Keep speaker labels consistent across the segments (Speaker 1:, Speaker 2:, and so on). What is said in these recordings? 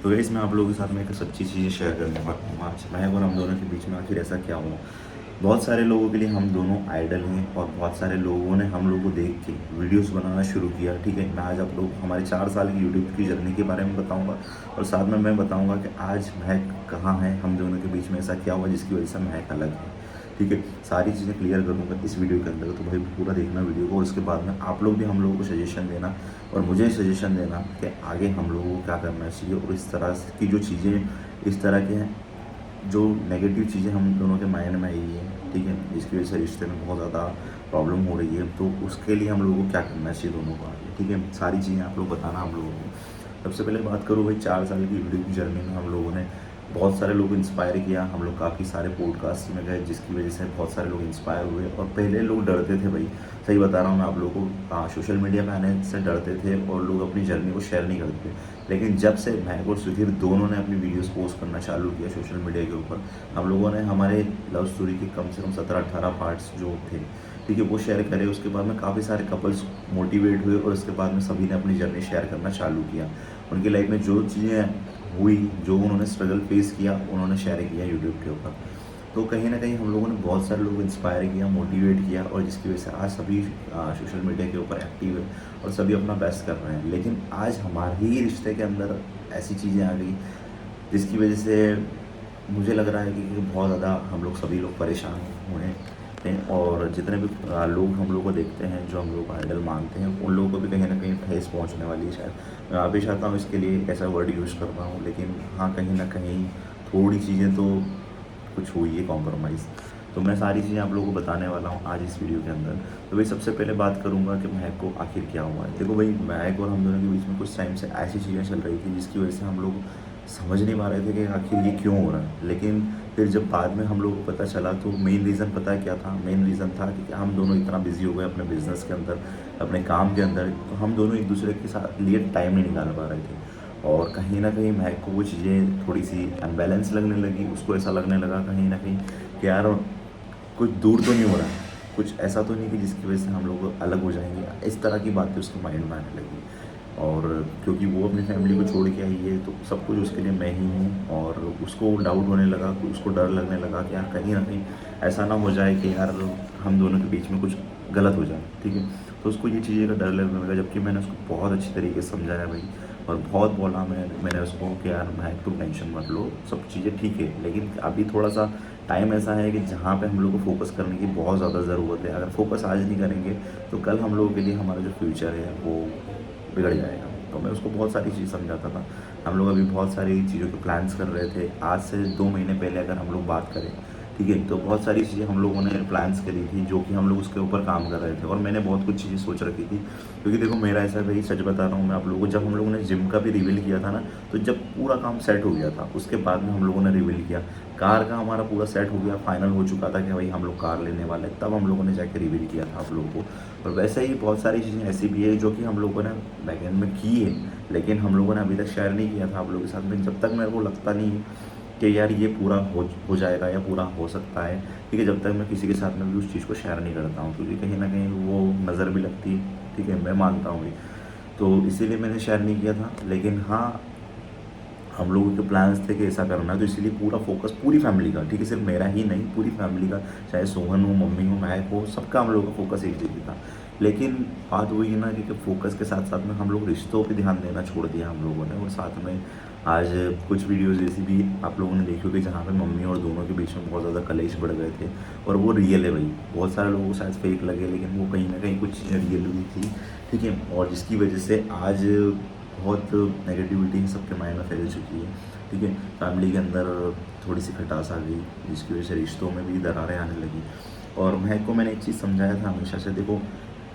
Speaker 1: तो गाइस मैं आप लोगों के साथ में एक सच्ची चीज़ें शेयर करने वाला हूँ आज। मैं और हम दोनों के बीच में आखिर ऐसा क्या हुआ। बहुत सारे लोगों के लिए हम दोनों आइडल हैं और बहुत सारे लोगों ने हम लोग को देख के वीडियोस बनाना शुरू किया। ठीक है, मैं आज आप लोग हमारे 4 साल की यूट्यूब की जर्नी के बारे में बताऊंगा और साथ में मैं बताऊंगा कि आज महक कहाँ है, हम दोनों के बीच में ऐसा क्या हुआ जिसकी वजह से महक अलग है। ठीक है, सारी चीज़ें क्लियर करूँगा इस वीडियो के अंदर, तो भाई पूरा देखना वीडियो को और उसके बाद में आप लोग भी हम लोगों को सजेशन देना और मुझे सजेशन देना कि आगे हम लोगों को क्या करना चाहिए। और इस तरह की जो चीज़ें, इस तरह के जो नेगेटिव चीज़ें हम दोनों के माइंड में आई है, ठीक है, जिसकी वजह से रिश्ते में बहुत ज़्यादा प्रॉब्लम हो रही है, तो उसके लिए हम लोगों को क्या करना चाहिए दोनों को आगे। ठीक है, सारी चीज़ें आप लोग बताना हम लोगों को। सबसे पहले बात करूँ भाई, 4 साल की वीडियो की जर्नी में हम लोगों ने बहुत सारे लोग इंस्पायर किया। हम लोग काफ़ी सारे पॉडकास्ट में गए जिसकी वजह से बहुत सारे लोग इंस्पायर हुए। और पहले लोग डरते थे भाई, सही बता रहा हूँ मैं आप लोगों को, सोशल मीडिया पे आने से डरते थे और लोग अपनी जर्नी को शेयर नहीं करते थे। लेकिन जब से महक और सुधीर दोनों ने अपनी वीडियोस पोस्ट करना चालू किया सोशल मीडिया के ऊपर, हम लोगों ने हमारे लव स्टोरी के कम से कम 17-18 पार्ट्स जो थे, ठीक है, वो शेयर करे। उसके बाद में काफ़ी सारे कपल्स मोटिवेट हुए और उसके बाद में सभी ने अपनी जर्नी शेयर करना चालू किया। उनकी लाइफ में जो चीज़ें हुई, जो उन्होंने स्ट्रगल फेस किया, उन्होंने शेयर किया यूट्यूब के ऊपर। तो कहीं ना कहीं हम लोगों ने बहुत सारे लोग इंस्पायर किया, मोटिवेट किया और जिसकी वजह से आज सभी सोशल मीडिया के ऊपर एक्टिव है और सभी अपना बेस्ट कर रहे हैं। लेकिन आज हमारे ही रिश्ते के अंदर ऐसी चीज़ें आ गई जिसकी वजह से मुझे लग रहा है कि बहुत ज़्यादा हम लोग सभी लोग परेशान हुए हैं। और जितने भी लोग हम लोग को देखते हैं, जो हम लोग को आइडल मानते हैं, उन लोगों को भी कहीं ना कहीं ठेस पहुंचने वाली है शायद। मैं अभी चाहता हूँ इसके लिए ऐसा वर्ड यूज़ कर रहा हूँ, लेकिन हाँ, कहीं ना कहीं थोड़ी चीज़ें तो कुछ हुई है कॉम्प्रोमाइज़। तो मैं सारी चीज़ें आप लोगों को बताने वाला हूँ आज इस वीडियो के अंदर। तो भाई सबसे पहले बात करूँगा कि महक को आखिर क्या हुआ है। देखो भाई, महक और हम दोनों के बीच में कुछ टाइम से ऐसी चीज़ें चल रही थी जिसकी वजह से हम लोग समझ नहीं पा रहे थे कि आखिर ये क्यों हो रहा है। लेकिन फिर जब बाद में हम लोगों को पता चला तो मेन रीज़न पता है क्या था। मेन रीज़न था कि हम दोनों इतना बिजी हो गए अपने बिज़नेस के अंदर, अपने काम के अंदर, तो हम दोनों एक दूसरे के साथ लिए टाइम नहीं निकाल पा रहे थे। और कहीं ना कहीं महक को वो चीज़ें थोड़ी सी अनबैलेंस लगने लगी। उसको ऐसा लगने लगा कहीं ना कहीं कि यार कुछ दूर तो नहीं हो रहा है, कुछ ऐसा तो नहीं कि जिसकी वजह से हम लोग अलग हो जाएंगे। इस तरह की बातें उसके माइंड में आने लगी। और क्योंकि वो अपनी फैमिली को छोड़ के आई है तो सब कुछ उसके लिए मैं ही हूँ। और उसको डाउट होने लगा, उसको डर लगने लगा कि यार कहीं ना कहीं ऐसा ना हो जाए कि यार हम दोनों के बीच में कुछ गलत हो जाए। ठीक है, तो उसको ये चीज़ें का डर लगने लगा। जबकि मैंने उसको बहुत अच्छी तरीके से समझाया भाई, और बहुत बोला मैंने उसको कि यार महक तुम टेंशन मत लो, सब चीज़ें ठीक है। लेकिन अभी थोड़ा सा टाइम ऐसा है कि जहाँ पे हम लोग को फोकस करने की बहुत ज़्यादा ज़रूरत है। अगर फोकस आज नहीं करेंगे तो कल हम लोगों के लिए हमारा जो फ्यूचर है वो बिगड़ जाएगा। तो मैं उसको बहुत सारी चीज़ समझाता था। हम लोग अभी बहुत सारी चीज़ों के प्लान्स कर रहे थे। आज से 2 महीने पहले अगर हम लोग बात करें, ठीक है, तो बहुत सारी चीज़ें हम लोगों ने प्लान्स करी थी जो कि हम लोग उसके ऊपर काम कर रहे थे। और मैंने बहुत कुछ चीज़ें सोच रखी थी, क्योंकि देखो मेरा ऐसा भाई, सच बता रहा हूँ मैं आप लोगों को, जब हम लोगों ने जिम का भी रिवील किया था ना, तो जब पूरा काम सेट हो गया था उसके बाद में हम लोगों ने रिवील किया। कार का हमारा पूरा सेट हो गया, फाइनल हो चुका था कि भाई हम लोग कार लेने वाले, तब हम लोगों ने जाके रिवील किया था आप लोगों को। और वैसे ही बहुत सारी चीज़ें ऐसी भी है जो कि हम लोगों ने बैकएंड में की है, लेकिन हम लोगों ने अभी तक शेयर नहीं किया था आप लोगों के साथ में। जब तक मेरे को लगता नहीं है कि यार ये पूरा हो जाएगा या पूरा हो सकता है, ठीक है, जब तक मैं किसी के साथ में भी उस चीज़ को शेयर नहीं करता हूँ, क्योंकि कहीं ना कहीं वो नज़र भी लगती है। ठीक है, मैं मानता हूँ ये, तो इसीलिए मैंने शेयर नहीं किया था। लेकिन हाँ, हम लोगों के प्लान्स थे कि ऐसा करना है, तो इसीलिए पूरा फोकस पूरी फैमिली का, ठीक है, सिर्फ मेरा ही नहीं, पूरी फैमिली का, चाहे सोहन हो, मम्मी हो, महक हो, सबका हम लोगों का फोकस एक जगह था। लेकिन बात वही है ना कि फोकस के साथ साथ में हम लोग रिश्तों पे ध्यान देना छोड़ दिया हम लोगों ने। और साथ में आज कुछ वीडियोज़ ऐसी भी आप लोगों ने देखी होगी जहाँ पे मम्मी और दोनों के बीच में बहुत ज़्यादा कलेश बढ़ गए थे, और वो रियल है भाई। बहुत सारे लोगों को शायद फेक लगे, लेकिन वो कहीं ना कहीं कुछ चीज़ें रियल हुई थी। ठीक है, और जिसकी वजह से आज बहुत नेगेटिविटी सबके माइंड में फैल चुकी है। ठीक है, फैमिली के अंदर थोड़ी सी खटास आ गई, जिसकी वजह से रिश्तों में भी दरारें आने लगी। और महक को मैंने एक चीज़ समझाया था हमेशा से, देखो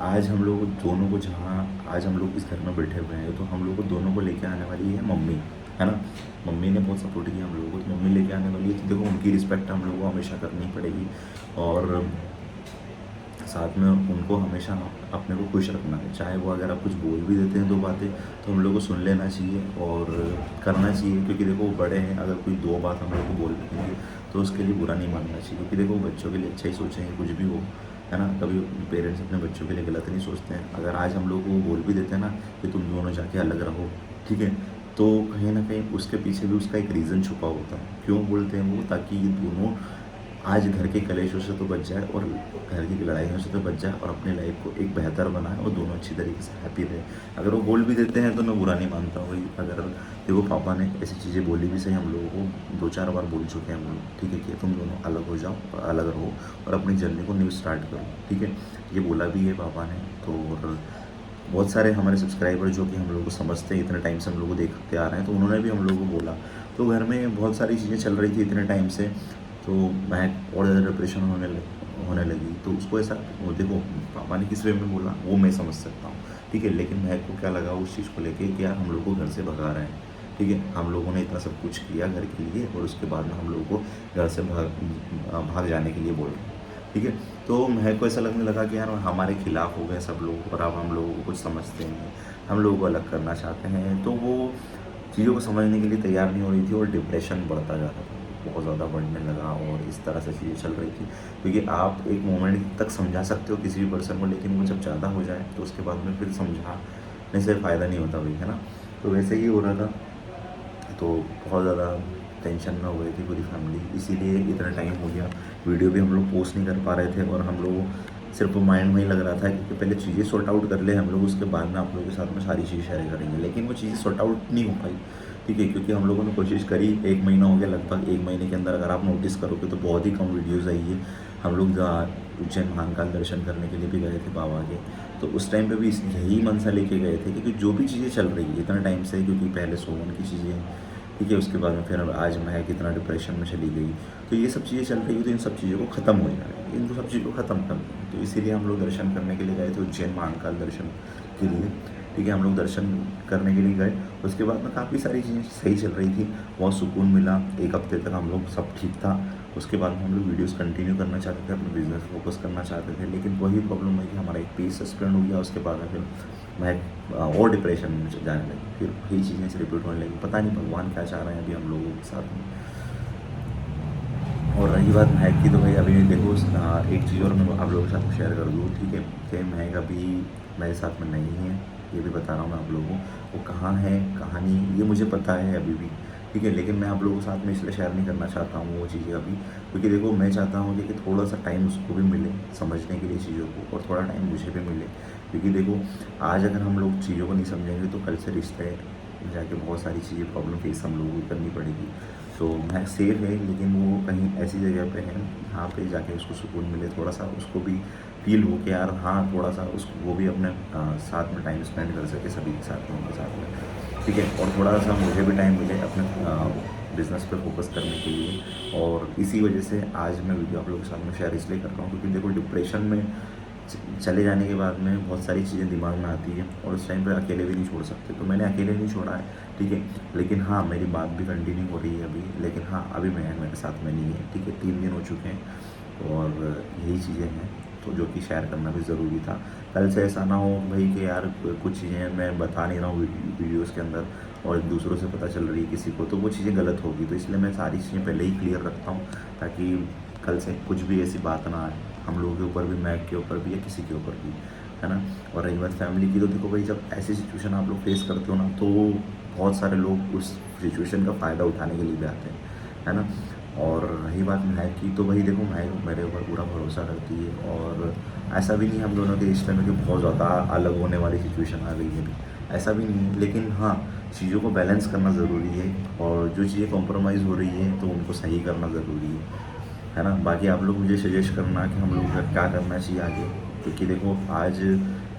Speaker 1: आज हम लोग दोनों को, जहाँ आज हम लोग इस घर में बैठे हुए हैं, तो हम लोग को दोनों को लेके आने वाली है मम्मी, है ना। मम्मी ने बहुत सपोर्ट किया हम लोगों को, तो मम्मी लेके आने वाली है, तो देखो उनकी रिस्पेक्ट हम लोगों को हमेशा करनी पड़ेगी। और साथ में उनको हमेशा अपने को खुश रखना है। चाहे वो अगर आप कुछ बोल भी देते हैं 2 बातें, तो हम लोग को सुन लेना चाहिए और करना चाहिए, क्योंकि देखो वो बड़े हैं। अगर कोई 2 बात हम लोग को बोल देंगे तो उसके लिए बुरा नहीं मानना चाहिए, क्योंकि देखो बच्चों के लिए अच्छा ही सोचेंगे कुछ भी हो, है ना। कभी पेरेंट्स अपने बच्चों के लिए गलत नहीं सोचते हैं। अगर आज हम लोग को बोल भी देते हैं ना कि तुम दोनों जाके अलग रहो, ठीक है, तो कहीं न कहीं उसके पीछे भी उसका एक रीज़न छुपा होता है। क्यों बोलते हैं वो? ताकि ये दोनों आज घर के कलेशों से तो बच जाए और घर की लड़ाइयों से तो बच जाए और अपनी लाइफ को एक बेहतर बनाए और दोनों अच्छी तरीके से हैप्पी रहे। अगर वो बोल भी देते हैं तो मैं बुरा नहीं मानता हूँ भाई। अगर देखो पापा ने ऐसी चीज़ें बोली भी सही, हम लोगों को 2-4 बार बोल चुके हैं हम लोग, ठीक है, कि तुम दोनों अलग हो जाओ और अलग रहो और अपनी जर्नी को न्यू स्टार्ट करो, ठीक है। ये बोला भी है पापा ने। तो और बहुत सारे हमारे सब्सक्राइबर जो कि हम लोग को समझते हैं, इतने टाइम से हम लोग को देखते आ रहे हैं, तो उन्होंने भी हम लोग को बोला। तो घर में बहुत सारी चीज़ें चल रही थी इतने टाइम से, तो मैं और ज़्यादा डिप्रेशन होने लगी। तो उसको ऐसा, वो देखो पापा ने किस वे में बोला वो मैं समझ सकता हूँ, ठीक है। लेकिन महक को क्या लगा उस चीज़ को लेके कि यार हम लोग को घर से भगा रहे हैं, ठीक है। हम लोगों ने इतना सब कुछ किया घर के लिए और उसके बाद में हम लोगों को घर से भाग जाने के लिए बोल रहे हैं, ठीक है। तो महक को ऐसा लगने लगा कि यार हमारे खिलाफ हो गए सब लोग और अब हम लोगों को कुछ समझते नहीं, हम लोगों को अलग करना चाहते हैं। तो वो चीज़ों को समझने के लिए तैयार नहीं हो रही थी और डिप्रेशन बढ़ता जा रहा था, बहुत ज़्यादा बढ़ने लगा और इस तरह से चीज़ें चल रही थी। क्योंकि आप एक मोमेंट तक समझा सकते हो किसी भी पर्सन को, लेकिन वो जब ज़्यादा हो जाए तो उसके बाद में फिर समझाने से फ़ायदा नहीं होता भाई, है ना। तो वैसे ही हो रहा था। तो बहुत ज़्यादा टेंशन में हो गई थी पूरी फैमिली, इसीलिए इतना टाइम हो गया वीडियो भी हम लोग पोस्ट नहीं कर पा रहे थे। और हम लोग सिर्फ माइंड में ही लग रहा था कि पहले चीज़ें सॉर्ट आउट कर ले हम लोग, उसके बाद में आप लोगों के साथ में सारी चीज़ें शेयर करेंगे। लेकिन वो चीज़ें सॉर्ट आउट नहीं हो पाई, ठीक है, क्योंकि हम लोगों ने कोशिश करी। 1 महीना हो गया, लगभग 1 महीने के अंदर अगर आप नोटिस करोगे तो बहुत ही कम वीडियोज़ आई है। हम लोग उज्जैन महाकाल दर्शन करने के लिए भी गए थे बाबा के, तो उस टाइम पे भी यही मनसा लेके गए थे, क्योंकि जो भी चीज़ें चल रही है इतना टाइम से, क्योंकि पहले सोमन की चीज़ें, ठीक है, उसके बाद में फिर आज महक इतना डिप्रेशन में चली गई, तो ये सब चीज़ें चल रही है। तो इन सब चीज़ों को ख़त्म हो जाए, इन सब चीज़ों को ख़त्म करना है। तो इसीलिए हम लोग दर्शन करने के लिए गए थे उज्जैन महाकाल दर्शन के लिए, ठीक है। हम लोग दर्शन करने के लिए गए, उसके बाद में काफ़ी सारी चीज़ें सही चल रही थी, बहुत सुकून मिला। 1 हफ्ते तक हम लोग सब ठीक था। उसके बाद में हम लोग वीडियोस कंटिन्यू करना चाहते थे, अपने बिजनेस फोकस करना चाहते थे, लेकिन वही प्रॉब्लम है कि हमारा एक पेज सस्पेंड हो गया। उसके बाद में फिर मैं और डिप्रेशन में जाने लगी, फिर वही चीज़ें से रिपीट होने लगी। पता नहीं भगवान क्या चाह रहे हैं अभी हम लोगों के साथ में। और रही बात महक की, तो भाई अभी देखो एक चीज़ और मैं आप लोगों के साथ शेयर कर दूँ, ठीक है, कि महक अभी मेरे साथ में नहीं है, ये भी बता रहा हूँ मैं आप लोगों को। वो कहाँ है कहानी ये मुझे पता है अभी भी, ठीक है, लेकिन मैं आप लोगों के साथ में इसलिए शेयर नहीं करना चाहता हूँ वो चीज़ें अभी, क्योंकि देखो मैं चाहता हूँ कि थोड़ा सा टाइम उसको भी मिले समझने के लिए चीज़ों को, और थोड़ा टाइम मुझे भी मिले। क्योंकि देखो आज अगर हम लोग चीज़ों को नहीं समझेंगे तो कल से रिश्ते में जाके बहुत सारी चीज़ें प्रॉब्लम फेस हम लोगों को करनी पड़ेगी। तो मैं सेफ है, लेकिन वो कहीं ऐसी जगह पे है जहाँ पे जाके उसको सुकून मिले, थोड़ा सा उसको भी फील हो कि यार हाँ थोड़ा सा उसको वो भी अपने साथ में टाइम स्पेंड कर सके सभी के साथ में, उनके साथ में, ठीक है। और थोड़ा सा मुझे भी टाइम मिले अपने बिज़नेस पे फोकस करने के लिए। और इसी वजह से आज मैं वीडियो आप लोगों के साथ में शेयर इसलिए कर रहा हूँ, क्योंकि देखो डिप्रेशन में चले जाने के बाद में बहुत सारी चीज़ें दिमाग में आती है और उस टाइम पे अकेले भी नहीं छोड़ सकते। तो मैंने अकेले नहीं छोड़ा है, ठीक है, लेकिन हाँ मेरी बात भी कंटिन्यू हो रही है अभी, लेकिन हाँ अभी मैं मेरे साथ में नहीं है, ठीक है। 3 दिन हो चुके हैं और यही चीज़ें हैं तो जो कि शेयर करना भी ज़रूरी था। कल से ऐसा ना हो भाई कि यार कुछ चीज़ें मैं बता नहीं रहा हूँ वीडियोज़ के अंदर और दूसरों से पता चल रही है किसी को, तो वो चीज़ें गलत होगी। तो इसलिए मैं सारी चीज़ें पहले ही क्लियर रखता हूँ, ताकि कल से कुछ भी ऐसी बात ना आए हम लोगों के ऊपर भी, मैक के ऊपर भी या किसी के ऊपर भी, है ना। और रही बात फैमिली की, तो देखो भाई जब ऐसी सिचुएशन आप लोग फेस करते हो ना, तो बहुत सारे लोग उस सिचुएशन का फ़ायदा उठाने के लिए भी आते हैं, है ना। और रही बात महक की, तो भाई देखो महक मेरे ऊपर पूरा भरोसा करती है और ऐसा भी नहीं हम दोनों के रिश्ते में कि बहुत ज़्यादा अलग होने वाली सिचुएशन आ गई है अभी, ऐसा भी नहीं है। लेकिन हाँ चीज़ों को बैलेंस करना ज़रूरी है और जो चीज़ें कॉम्प्रोमाइज़ हो रही है तो उनको सही करना ज़रूरी है ना। बाकी आप लोग मुझे सजेस्ट करना कि हम लोग का क्या करना चाहिए आगे, क्योंकि देखो आज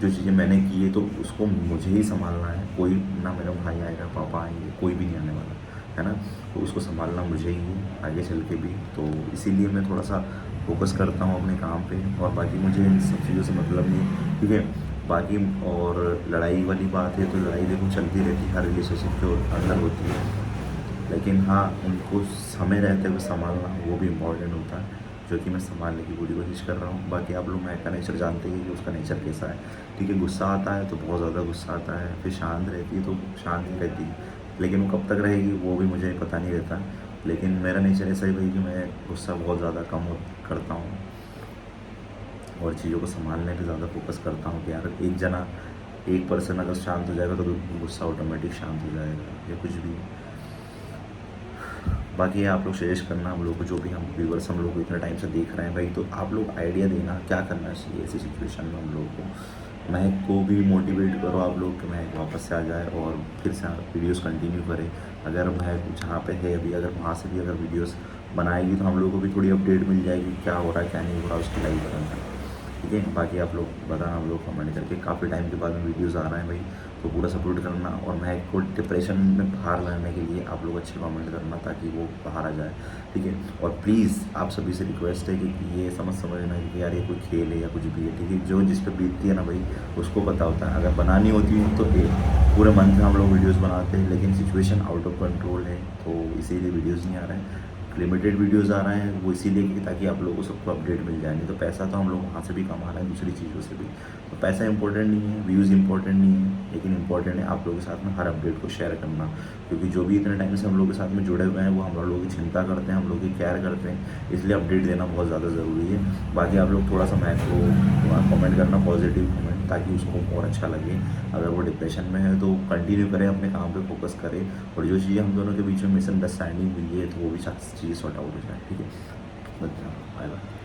Speaker 1: जो चीज़ें मैंने की है तो उसको मुझे ही संभालना है, कोई ना मेरा भाई आएगा, पापा आएंगे, कोई भी नहीं आने वाला, है ना। तो उसको संभालना मुझे ही है आगे चल के भी। तो इसीलिए मैं थोड़ा सा फोकस करता हूँ अपने काम पे, और बाकी मुझे इन सब चीज़ों से मतलब नहीं, ठीक है। बाकी और लड़ाई वाली बात है तो लड़ाई देखो चलती रहती है, हर रिलेशनशिप के अंदर होती है, लेकिन हाँ उनको समय रहते हुए संभालना वो भी इम्पोर्टेंट होता है, जो कि मैं संभालने की पूरी कोशिश कर रहा हूँ। बाकी आप लोग महक का नेचर जानते ही कि उसका नेचर कैसा है, ठीक है। गुस्सा आता है तो बहुत ज़्यादा गुस्सा आता है, फिर शांत रहती है तो शांत ही रहती है, लेकिन वो कब तक रहेगी वो भी मुझे पता नहीं रहता। लेकिन मेरा नेचर ऐसा ही भाई कि मैं गुस्सा बहुत ज़्यादा कम करता हूँ और चीज़ों को संभालने पे ज़्यादा फोकस करता हूँ कि यार एक जना एक पर्सन अगर शांत हो जाएगा तो गुस्सा ऑटोमेटिक शांत हो जाएगा, या कुछ भी। बाकी आप लोग सजेस्ट करना हम लोग को, जो भी हम व्यूवर्स हम लोग को इतने टाइम से देख रहे हैं भाई, तो आप लोग आइडिया देना क्या करना चाहिए ऐसी सिचुएशन में हम लोग को। महक को भी मोटिवेट करो आप लोग कि महक वापस से आ जाए और फिर से वीडियोस कंटिन्यू करे। अगर महक जहाँ पे है अभी, अगर वहाँ से भी अगर वीडियोस बनाएगी तो हम लोग को भी थोड़ी अपडेट मिल जाएगी क्या हो रहा है क्या नहीं हो रहा उसकी लाइफ के अंदर। ठीक है, बाकी आप लोग बताना हम लोग कमेंट करके, काफ़ी टाइम के बाद में वीडियोज़ आ रहे हैं भाई, तो पूरा सपोर्ट करना। और महक को डिप्रेशन में बाहर लाने के लिए आप लोग अच्छे कमेंट करना ताकि वो बाहर आ जाए। ठीक है, और प्लीज़ आप सभी से रिक्वेस्ट है कि ये समझना कि यार ये कोई खेल है या कुछ भी है। ठीक है, जो जिस पर बीतती है ना भाई उसको पता होता है। अगर बनानी होती है तो पूरे मन से हम लोग वीडियोज़ बनाते हैं, लेकिन सिचुएशन आउट ऑफ कंट्रोल है तो इसीलिए वीडियोज़ नहीं आ रहे हैं। लिमिटेड वीडियोस आ रहे हैं वो इसीलिए कि ताकि आप लोगों को सबको अपडेट मिल जाए। नहीं तो पैसा तो हम लोग वहाँ से भी कमा रहे हैं दूसरी चीज़ों से भी, तो पैसा इंपॉर्टेंट नहीं है, व्यूज़ इंपॉर्टेंट नहीं है, लेकिन इंपॉर्टेंट है आप लोगों के साथ में हर अपडेट को शेयर करना। क्योंकि जो भी इतने टाइम से हम लोग के साथ में जुड़े हुए हैं वो हम लोगों की चिंता करते हैं, हम लोग की केयर करते हैं, इसलिए अपडेट देना बहुत ज़्यादा ज़रूरी है। बाकी आप लोग थोड़ा सा मैथ को कमेंट करना, पॉजिटिव कमेंट, ताकि उसको और अच्छा लगे। अगर वो डिप्रेशन में है तो कंटिन्यू करें, अपने काम पे फोकस करें, और जो चीज़ें हम दोनों के बीच में मिसअंडरस्टैंडिंग हुई है तो वो भी चीज़ें सॉर्ट आउट हो जाए। ठीक है, बाय बाय।